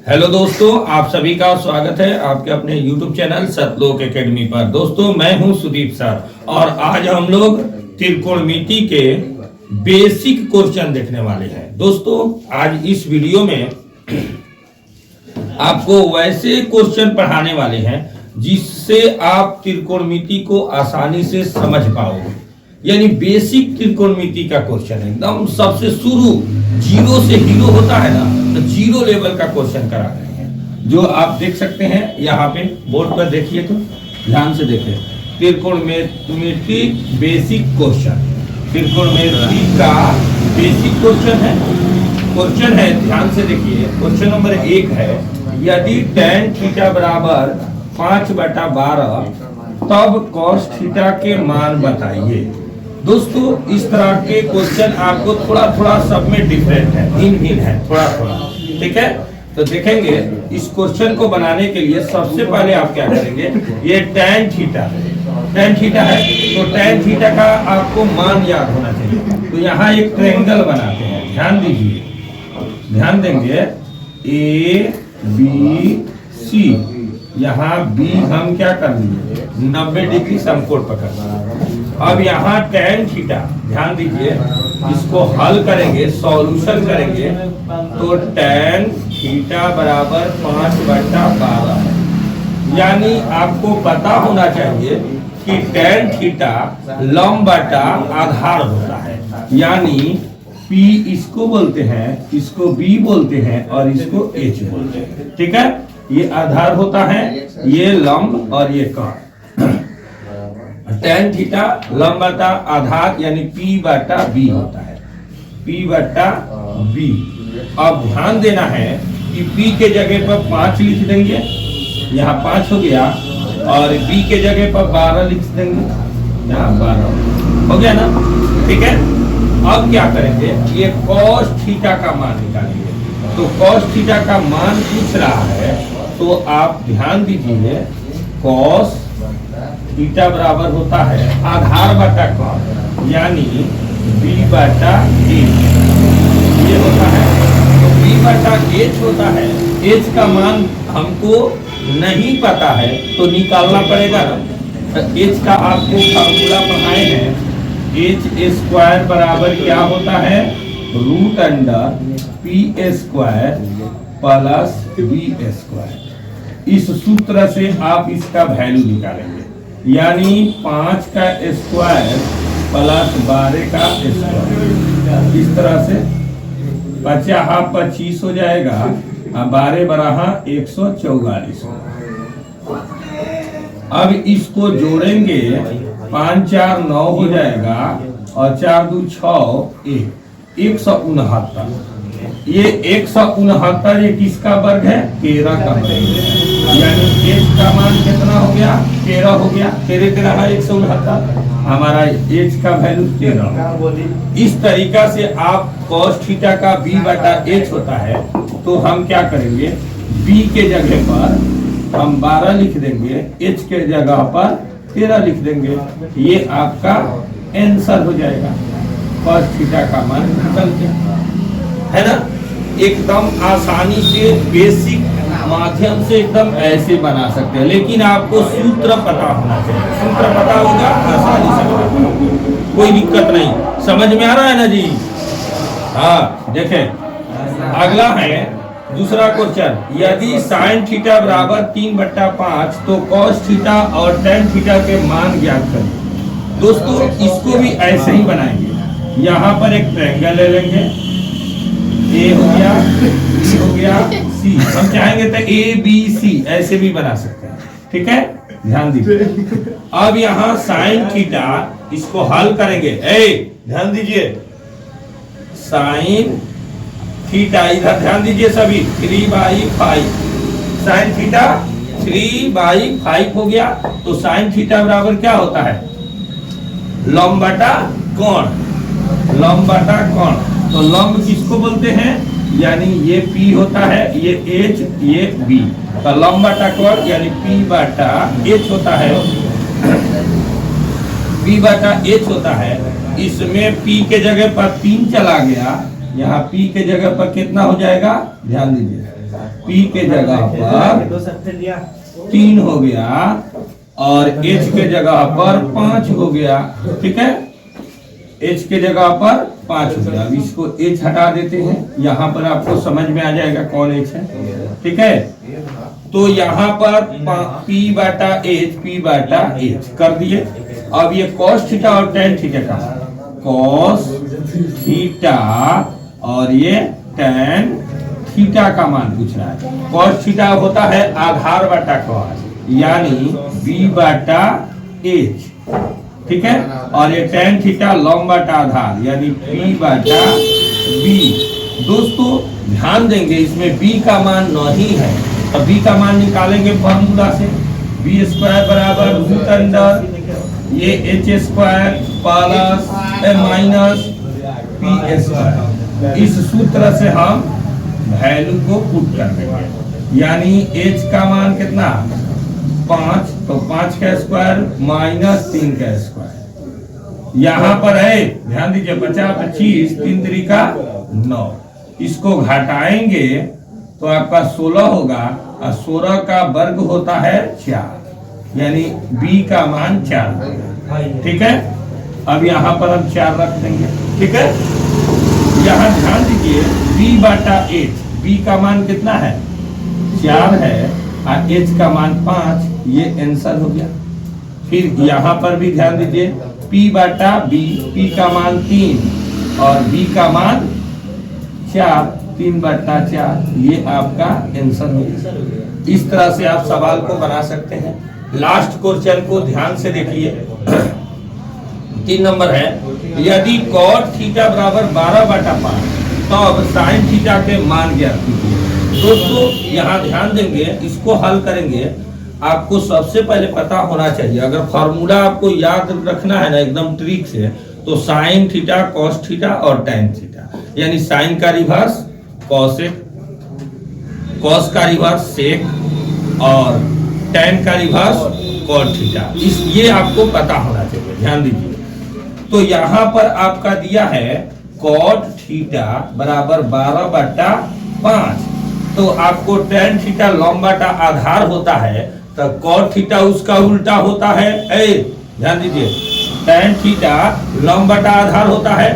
Hello दोस्तों, आप सभी का स्वागत है आपके अपने YouTube चैनल सतलोक एकेडमी पर। दोस्तों, मैं हूं सुदीप सर और आज हम लोग त्रिकोणमिति के बेसिक क्वेश्चन देखने वाले हैं। दोस्तों, आज इस वीडियो में आपको वैसे क्वेश्चन पढ़ाने वाले हैं जिससे आप त्रिकोणमिति को आसानी से समझ पाओगे। यानी बेसिक त्रिकोणमिति का क्वेश्चन एकदम सबसे शुरू जीरो से हीरो होता है ना, तो जीरो लेवल का क्वेश्चन करा रहे हैं, जो आप देख सकते हैं यहाँ पे बोर्ड पर। देखिए तो ध्यान से देखिए, त्रिकोणमिति बेसिक क्वेश्चन, त्रिकोणमिति का बेसिक क्वेश्चन है। ध्यान से देखिए, क्वेश्चन नंबर 1 है, यदि tan थीटा बराबर 5/12 तब cos थीटा के मान बताइए। दोस्तों, इस तरह के क्वेश्चन आपको थोड़ा सब में डिफरेंट है, भिन्न है थोड़ा, ठीक है। तो देखेंगे इस क्वेश्चन को बनाने के लिए सबसे पहले आप क्या करेंगे, ये tan थीटा है, तो tan थीटा का आपको मान याद होना चाहिए। तो यहाँ एक ट्रायंगल बनाते हैं, ध्यान दीजिए, ध्यान देंगे, ए बी सी, यहाँ बी हम क्या कर लिए 90 डिग्री समकोण पकड़। अब यहाँ tan थीटा, ध्यान दीजिए, इसको हल करेंगे, सॉल्यूशन करेंगे, तो tan थीटा बराबर 5/12 है। यानी आपको पता होना चाहिए कि tan थीटा लंब बटा आधार होता है। यानी P इसको बोलते हैं, इसको B बोलते हैं और इसको H बोलते हैं, ठीक है। ये आधार होता है, ये लंब और ये कोण। tan थीटा लंब बटा आधार यानी P/B होता है, P/B। अब ध्यान देना है कि P के जगह पर 5 लिख देंगे, यहाँ 5 हो गया, और B के जगह पर 12 लिख देंगे, यहाँ 12 हो गया ना, ठीक है। अब क्या करेंगे, ये cos थीटा का मान निकालेंगे। तो cos थीटा का मान पूछ रहा है, तो आप ध्यान दीजिए, cos थीटा बराबर होता है आधार बटा कोण, यानी B/H ये होता है। तो B/H होता है, H का मान हमको नहीं पता है तो निकालना पड़ेगा ना। तो H का आपको फार्मूला पढ़ाए हैं, H² बराबर क्या होता है, √P² प्लस B²। इस सूत्र से आप इसका वैल्यू निकालेंगे, यानी 5 का स्क्वायर प्लस 12 का स्क्वायर। इस तरह से 50 25 हो जाएगा, 12 12 144। अब इसको जोड़ेंगे, 5 4 9 हो जाएगा, और 4 2 6 169। ये 169 ये किसका वर्ग है, 13 का वर्ग है। यानी H का मान कितना हो गया, 13 हो गया, 13 13 169, हमारा H का वैल्यू 13। इस तरीका से आप cos थीटा का B/H होता है, तो हम क्या करेंगे, B के जगह पर हम 12 लिख देंगे, H के जगह पर 13 लिख देंगे। ये आपका आंसर हो जाएगा, cos थीटा का मान निकल गया, है ना। एकदम आसानी से बेसिक माध्यम से एकदम ऐसे बना सकते हैं, लेकिन आपको सूत्र पता होना चाहिए। सूत्र पता होगा, आसानी से बना पाओगे, कोई दिक्कत नहीं। समझ में आ रहा है ना जी? हाँ, देखें, अगला है दूसरा क्वेश्चन, यदि sin थीटा बराबर 3/5 तो cos थीटा और tan थीटा के मान ज्ञात करें। दोस्तों, इसको भी ऐसे ही बनाएंगे, यहाँ पर एक ट्रायंगल ले लेंगे, A हो गया, B हो गया, C। हम चाहेंगे तो ABC ऐसे भी बना सकते हैं, ठीक है। ध्यान दीजिए, अब यहाँ sin थीटा, इसको हल करेंगे, ध्यान दीजिए, sin थीटा, इधर ध्यान दीजिए सभी, 3/5 sin थीटा 3/5 हो गया। तो sin थीटा बराबर क्या होता है, लंब बटा कोण, लंब बटा कोण। तो लंब किसको बोलते हैं, यानी ये P होता है, ये H, ये B। तो लंब बटा कोण यानी P/H होता है, P/H होता है। इसमें P के जगह पर 3 चला गया, यहाँ P के जगह पर कितना हो जाएगा, ध्यान दीजिए, P के जगह पर 3 हो गया और H के जगह पर 5 हो गया। ठीक है, H के जगह पर 5 हो गया। अब इसको H हटा देते हैं, यहाँ पर आपको समझ में आ जाएगा कौन H है। ठीक है, तो यहाँ पर P बटा H कर दिए। अब ये cos थीटा और tan थीटा का, cos थीटा और ये tan थीटा का मान पूछ रहा है। cos थीटा होता है आधार बटा cos, यानी B बटा H। ठीक है, और ये tan थीटा लंब बटा आधार, यानी P बटा B। दोस्तों ध्यान देंगे, इसमें B का मान नहीं है, अब B का मान निकालेंगे फॉर्मूला से। B स्क्वायर बराबर रूट अंडर ये H square plus minus P square. इस सूत्र से हम वैल्यू को पुट कर देंगे, यानी H का मान कितना 5, तो 5 का स्क्वायर माइनस 3 का स्क्वायर। यहाँ पर है, ध्यान दीजिए, 50 25 3 3 9, इसको घटाएंगे तो आपका 16 होगा और 16 का वर्ग होता है 4, यानी B का मान 4 होगा। ठीक है, अब यहाँ पर हम 4 रख देंगे। ठीक है, यहाँ ध्यान दीजिए B बटा H, B का मान कितना है 4 है और H का मान 5, ये आंसर हो गया। फिर यहाँ पर भी ध्यान दीजिए P बटा B, P का मान 3 और B का मान 4, 3 बटा 4, ये आपका आंसर हो गया। इस तरह से आप सवाल को बना सकते हैं। लास्ट क्वेश्चन को ध्यान से देखिए, 3 नंबर है, यदि cot थीटा बराबर 12 बटा 5 तब sin थीटा के मान ज्ञात कीजिए। दोस्तों यहाँ ध्यान देंगे, इसको हल करेंगे, आपको सबसे पहले पता होना चाहिए, अगर फॉर्मूला आपको याद रखना है ना एकदम ट्रिक से, तो sin थीटा cos थीटा और tan थीटा, यानी sin का रिवर्स cosec, cos का रिवर्स sec और tan का रिवर्स cot थीटा। इस ये आपको पता होना चाहिए, ध्यान दीजिए। तो यहाँ पर आपका दिया है cot थीटा बराबर 12 बटा 5, तो आपको tan थीटा लंब बटा आधार होता है, तो cot थीटा उसका उल्टा होता है। ध्यान दीजिए, tan थीटा लंब बटा आधार होता है,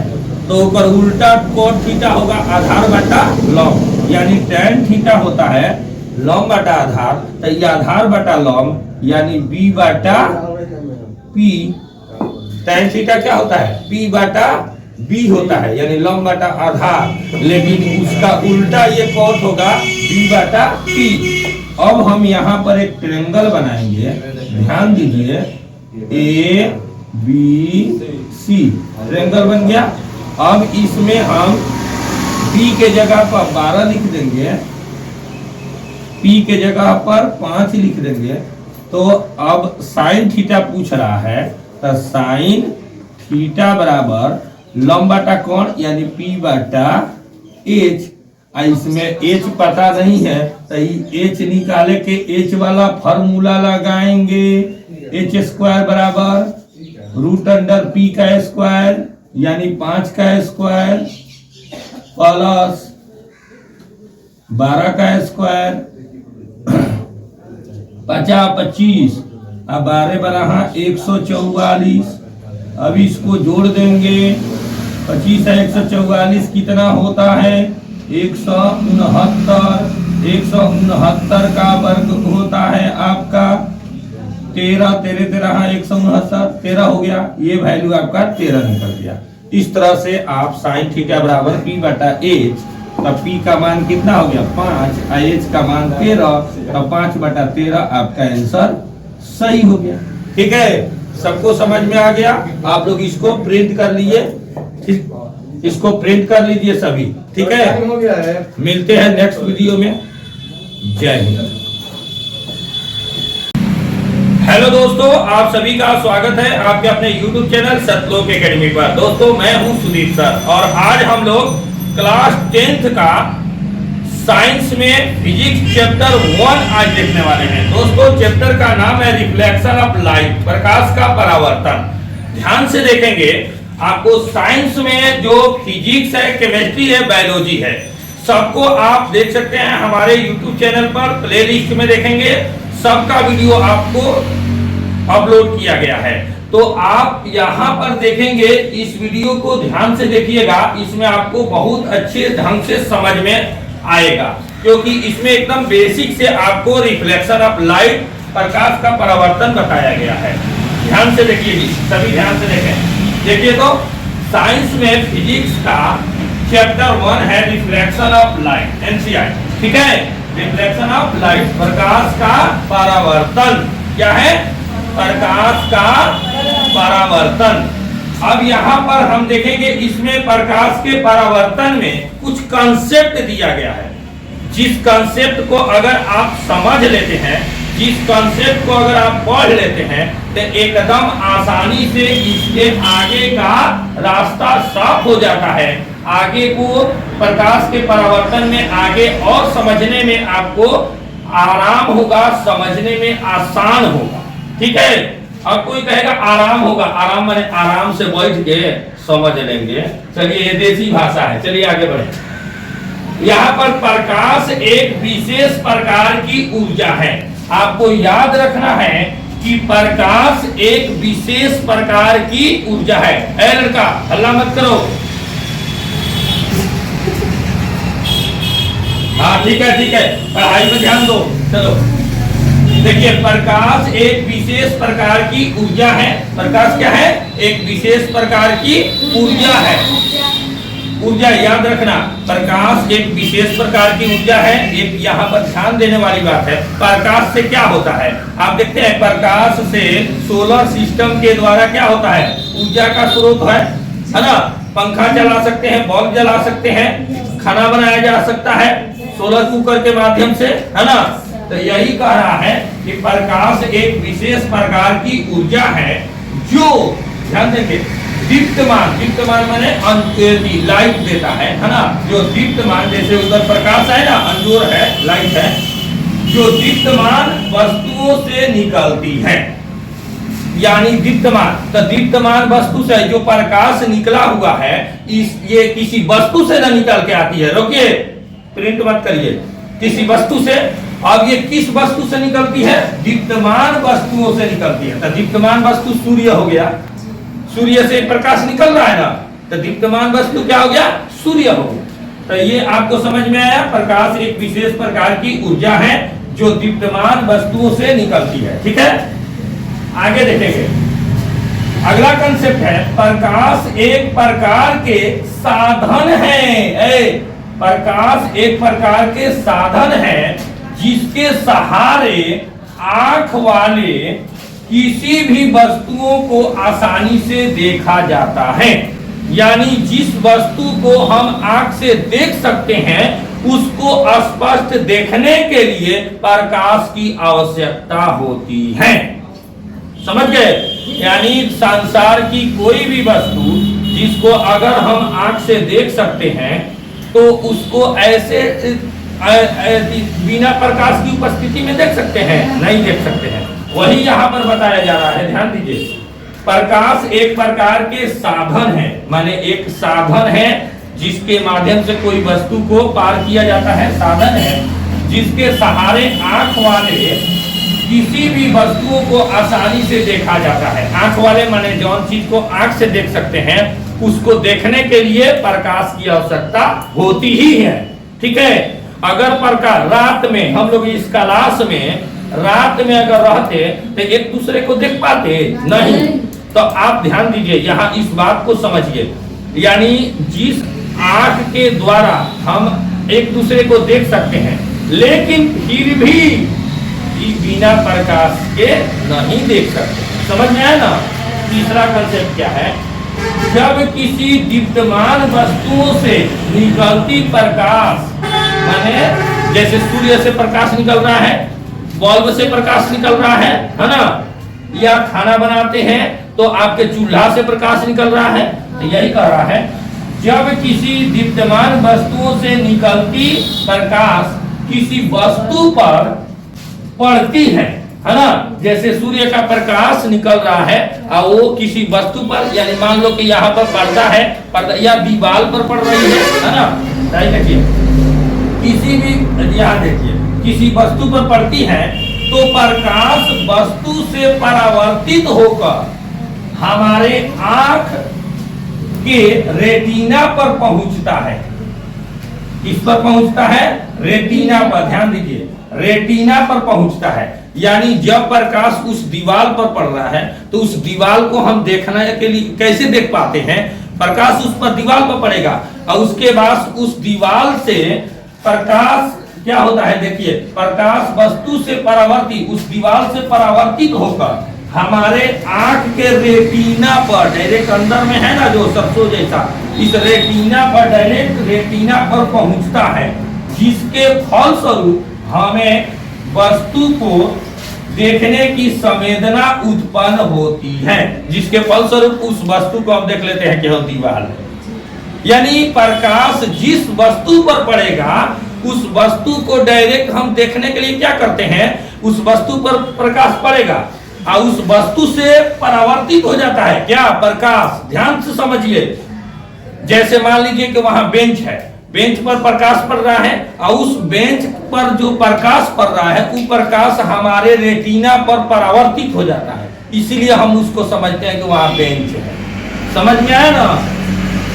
तो ऊपर उल्टा cot थीटा होगा आधार बटा लंब, यानी tan थीटा होता है लंब बटा आधार, तो ये आधार बटा लंब, यानी B बटा P। tan थीटा क्या होता है P बटा B होता है, यानी लंब बटा आधार, लेकिन उसका उल्टा ये cot होगा B बटा P। अब हम यहाँ पर एक ट्रायंगल बनाएंगे, ध्यान दीजिए, ABC ट्रायंगल बन गया। अब इसमें हम P के जगह पर 12 लिख देंगे, P के जगह पर 5 लिख देंगे। तो अब sin थीटा पूछ रहा है, तो sin थीटा बराबर लंब बटा कोण, यानी P बटा H। इसमें H पता नहीं है, तो H निकाले के H वाला फॉर्मूला लगाएंगे, H स्क्वायर बराबर रूट अंडर P का स्क्वायर, यानी 5 का स्क्वायर प्लस 12 का स्क्वायर, 50 25 अब 12 12 144। अब इसको जोड़ देंगे, 25 से 144 कितना होता है 169। 169 का वर्ग होता है आपका 13, 13 13 169, 13 हो गया, ये वैल्यू आपका 13 निकल गया। इस तरह से आप sin थीटा बराबर P बटा H, तब P का मान कितना हो गया 5, H का मान 13, तब 5 बटा 13 आपका आंसर सही हो गया। ठीक है, सबको समझ में आ गया। आप लोग इसको प्रिंट कर लीजिए, इसको प्रिंट कर लीजिए सभी। ठीक है, मिलते हैं नेक्स्ट वीडियो में। जय हिंद। हेलो दोस्तों, आप सभी का स्वागत है आपके अपने YouTube चैनल सतलोक एकेडमी पर। दोस्तों मैं हूं सुदीप सर और आज हम लोग क्लास 10th का साइंस में फिजिक्स चैप्टर 1 आज देखने वाले हैं। दोस्तों चैप्टर का नाम है रिफ्लेक्शन ऑफ लाइट, प्रकाश का परावर्तन। ध्यान से देखेंगे, आपको साइंस में जो फिजिक्स है, केमिस्ट्री है, बायोलॉजी है, सबको आप देख सकते हैं हमारे YouTube चैनल पर प्लेलिस्ट में देखेंगे, सबका वीडियो आपको अपलोड किया गया है। तो आप यहाँ पर देखेंगे, इस वीडियो को ध्यान से देखिएगा, इसमें आपको बहुत अच्छे ढंग से समझ में आएगा, क्योंकि इसमें एकदम बेसिक से आपको रिफ्लेक्शन ऑफ लाइट, प्रकाश का परावर्तन बताया गया है। ध्यान से देखिए, सभी ध्यान से देखें। देखिए तो साइंस में फिजिक्स का चैप्टर 1 है रिफ्लेक्शन ऑफ लाइट, एनसीआई, ठीक है। रिफ्लेक्शन ऑफ लाइट, प्रकाश का परावर्तन, क्या है? प्रकाश का परावर्तन। अब यहाँ पर हम देखेंगे, इसमें प्रकाश के परावर्तन में कुछ कंसेप्ट दिया गया है। जिस कंसेप्ट को अगर आप समझ लेते हैं, जिस कंसेप्ट को अगर आप पढ़ लेते हैं, तो एकदम आसानी से इसके आगे का रास्ता साफ हो जाता है। आगे को प्रकाश के परावर्तन में आगे और समझने में आपको आराम होगा, समझने में आसान होगा, ठीक है। अब कोई कहेगा आराम होगा, आराम माने आराम से बैठ के समझ लेंगे। चलिए, ये देसी भाषा है, चलिए आगे बढ़े। यहाँ पर प्रकाश एक विशेष प्रकार की ऊर्जा है। आपको याद रखना है कि प्रकाश एक विशेष प्रकार की ऊर्जा है। ए लड़का, हल्ला मत करो। हाँ ठीक है, ठीक है, पढ़ाई पे ध्यान दो। चलो देखिए, प्रकाश एक विशेष प्रकार की ऊर्जा है। प्रकाश क्या है? एक विशेष प्रकार की ऊर्जा है। ऊर्जा याद रखना, प्रकाश एक विशेष प्रकार की ऊर्जा है। एक यहाँ पर ध्यान देने वाली बात है, प्रकाश से क्या होता है? आप देखते हैं, प्रकाश से सोलर सिस्टम के द्वारा क्या होता है? ऊर्जा का स्रोत है ना। पंखा चला सकते हैं, बल्ब जला सकते हैं, खाना बनाया जा सकता है सोलर कुकर के माध्यम से, है ना। तो यही कह रहा है कि प्रकाश एक विशेष प्रकार की ऊर्जा है जो, ध्यान देंगे, दीप्तमान, दीप्तमान माने लाइट देता है ना। जो दीप्तमान, जैसे उधर प्रकाश है ना, अंजोर है, लाइट है, जो दीप्तमान वस्तुओं से निकलती है, यानी दीप्तमान। तो दीप्तमान वस्तु से जो प्रकाश निकला हुआ है, ये किसी वस्तु से न निकल के आती है। रोकिए, प्रिंट मत करिए, किसी वस्तु से। अब ये किस वस्तु से निकलती है? दीप्तमान वस्तुओं से निकलती है। तो दीप्तमान वस्तु सूर्य हो गया, सूर्य से प्रकाश निकल रहा है ना, तो दीप्तमान वस्तु क्या हो गया? सूर्य हो गया। तो ये आपको समझ में आया, प्रकाश एक विशेष प्रकार की ऊर्जा है जो दीप्तमान वस्तुओं से निकलती है, ठीक है। आगे देखेंगे, अगला कंसेप्ट है, प्रकाश एक प्रकार के साधन है। प्रकाश एक प्रकार के साधन है जिसके सहारे आंख वाले किसी भी वस्तुओं को आसानी से देखा जाता है। यानी जिस वस्तु को हम आंख से देख सकते हैं, उसको स्पष्ट देखने के लिए प्रकाश की आवश्यकता होती है। समझ गए? यानी संसार की कोई भी वस्तु जिसको अगर हम आंख से देख सकते हैं, तो उसको ऐसे बिना प्रकाश की उपस्थिति में देख सकते हैं? नहीं देख सकते हैं। वही यहाँ पर बताया जा रहा है, ध्यान दीजिए। प्रकाश एक प्रकार के साधन है, माने एक साधन है जिसके माध्यम से कोई वस्तु को पार किया जाता है। साधन है जिसके सहारे आंख वाले किसी भी वस्तुओं को आसानी से देखा जाता है। आंख वाले माने जौन चीज को आंख से देख सकते हैं, उसको देखने के लिए प्रकाश की आवश्यकता होती ही है, ठीक है। अगर प्रकाश, रात में हम लोग इस क्लास में रात में अगर रहते तो एक दूसरे को देख पाते? नहीं। तो आप ध्यान दीजिए, यहाँ इस बात को समझिए, यानी जिस आंख के द्वारा हम एक दूसरे को देख सकते हैं, लेकिन फिर भी बिना प्रकाश के नहीं देख सकते। समझ में आया ना? तीसरा कंसेप्ट क्या है? जब किसी दीप्तमान वस्तुओं से निकलती प्रकाश, माने जैसे सूर्य से प्रकाश निकल रहा है, बल्ब से प्रकाश निकल रहा है ना, या खाना बनाते हैं तो आपके चूल्हा से प्रकाश निकल रहा है। तो यही कह रहा है, जब किसी दीप्तमान वस्तुओं से निकलती प्रकाश किसी वस्तु पर पड़ती है, है ना। जैसे सूर्य का प्रकाश निकल रहा है और वो किसी वस्तु पर, यानी मान लो कि यहाँ पर पर्दा है, पर्दा या दीवार पर पड़ रही है ना। देखिए किसी भी, यहाँ देखिए किसी वस्तु पर पड़ती है तो प्रकाश वस्तु से परावर्तित होकर हमारे आंख के रेटिना पर पहुंचता है। किस पर पहुंचता है? रेटिना पर। ध्यान दीजिए, रेटिना पर पहुंचता है। यानी जब प्रकाश उस दीवार पर पड़ रहा है तो उस दीवार को हम देखने के लिए कैसे देख पाते हैं? प्रकाश उस पर दीवार पर पड़ेगा और उसके बाद उस दीवार से प्रकाश क्या होता है? देखिए प्रकाश वस्तु से परावर्तित, उस दीवार से परावर्तित होकर हमारे आंख के रेटिना पर, डायरेक्ट अंदर में है ना जो सरसों जैसा, इस रेटिना पर, डायरेक्ट रेटिना पर पहुंचता है, जिसके फलस्वरूप हमें वस्तु को देखने की संवेदना उत्पन्न होती है, जिसके फलस्वरूप उस वस्तु को हम देख लेते हैं कि वह दीवार है। यानी प्रकाश जिस वस्तु पर पड़ेगा उस वस्तु को डायरेक्ट हम देखने के लिए क्या करते हैं? उस वस्तु पर प्रकाश पड़ेगा और उस वस्तु से परावर्तित हो जाता है क्या? प्रकाश। ध्यान से समझिए, जैसे मान लीजिए कि वहां बेंच है, बेंच पर प्रकाश पड़ रहा है और उस बेंच पर जो प्रकाश पड़ रहा है वो प्रकाश हमारे रेटिना पर परावर्तित हो जाता है, इसलिए हम उसको समझते हैं कि वहां बेंच है। समझ में आया ना?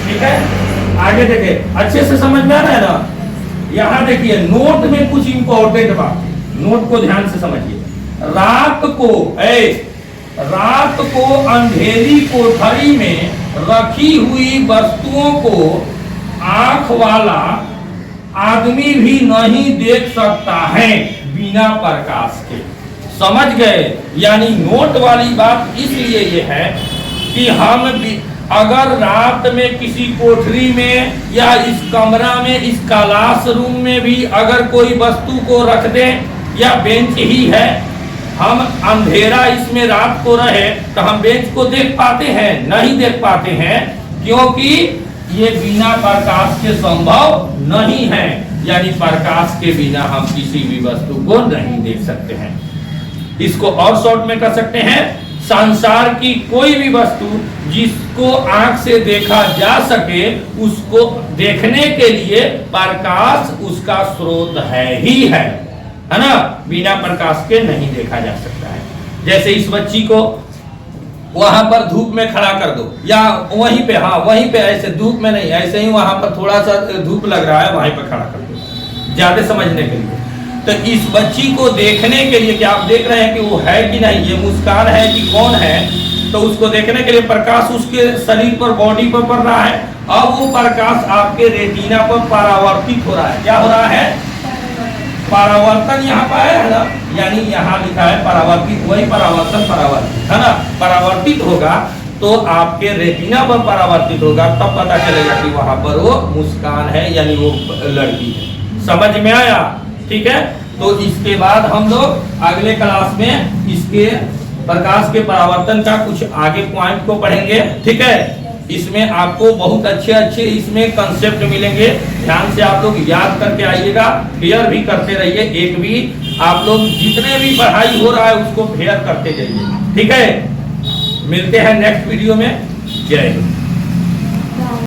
ठीक है, आगे देखिए, अच्छे से समझ में आ रहा है ना। यहाँ देखिए नोट में कुछ इंपॉर्टेंट बात, नोट को ध्यान से समझिए। रात को अंधेरी कोठरी में रखी हुई वस्तुओं को आंख वाला आदमी भी नहीं देख सकता है बिना प्रकाश के। समझ गए? यानी नोट वाली बात इसलिए ये है कि हम अगर रात में किसी कोठरी में या इस कमरा में, इस क्लास रूम में भी अगर कोई वस्तु को रख दें या बेंच ही है, हम अंधेरा इसमें रात को रहे तो हम बेंच को देख पाते हैं? नहीं देख पाते हैं, क्योंकि ये बिना प्रकाश के संभव नहीं है। यानी प्रकाश के बिना हम किसी भी वस्तु को नहीं देख सकते हैं। इसको और शॉर्ट में कर सकते हैं, संसार की कोई भी वस्तु जिसको आंख से देखा जा सके उसको देखने के लिए प्रकाश उसका स्रोत है ही है ना। बिना प्रकाश के नहीं देखा जा सकता है। जैसे इस बच्ची को वहां पर धूप में खड़ा कर दो या वहीं पे, हाँ वहीं पे, ऐसे धूप में नहीं, ऐसे ही वहां पर थोड़ा सा धूप लग रहा है वहीं पर खड़ा कर दो ज्यादा समझने के लिए। तो इस बच्ची को देखने के लिए, क्या आप देख रहे हैं कि वो है कि नहीं, ये मुस्कान है कि कौन है, तो उसको देखने के लिए प्रकाश उसके शरीर पर, बॉडी पर पड़ रहा है। अब वो प्रकाश आपके रेटिना पर परावर्तित हो रहा है। क्या हो रहा है? परावर्तन यहाँ पर है ना, यानी यहाँ लिखा है परावर्तित, वही परावर्तन, परावर्तित है ना। परावर्तित होगा तो आपके रेटिना पर परावर्तित होगा, तब पता चलेगा कि वहां पर वो मुस्कान है, यानी वो लड़की है। समझ में आया? ठीक है, तो इसके बाद हम लोग अगले क्लास में इसके प्रकाश के परावर्तन का कुछ आगे पॉइंट को पढ़ेंगे। ठीक है, इसमें आपको बहुत अच्छे इसमें कंसेप्ट मिलेंगे। ध्यान से आप लोग याद करके आइएगा, फेयर भी करते रहिए। एक भी आप लोग जितने भी पढ़ाई हो रहा है उसको फेयर करते जाइए। ठीक है, मिलते हैं नेक्स्ट वीडियो में। जय हिंद।